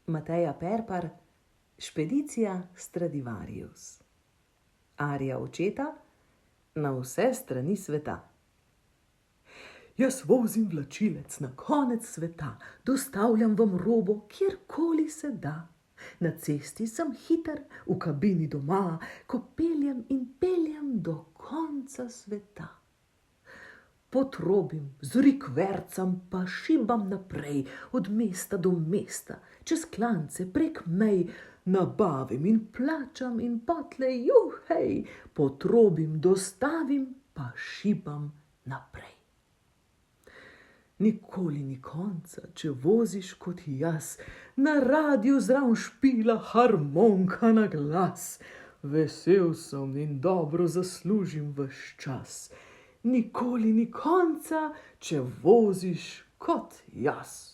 Mateja Perpar, Špedicija Stradivarius. Arija očeta, na vse strani sveta. Jaz vozim vlačilec na konec sveta, dostavljam vam robo, kjerkoli se da. Na cesti sem hiter, v kabini doma, ko peljem in peljem do konca sveta. Potrobim, z rikvercam pa šibam naprej, od mesta do mesta, čez klance, prek mej, nabavim in plačam in potlej, juhej, potrobim, dostavim, pa šibam naprej. Nikoli ni konca, če voziš kot jaz, na radiu zraven špila harmonka na glas. Vesel sem in dobro zaslužim ves čas. Nikoli ni konca, če voziš kot jaz.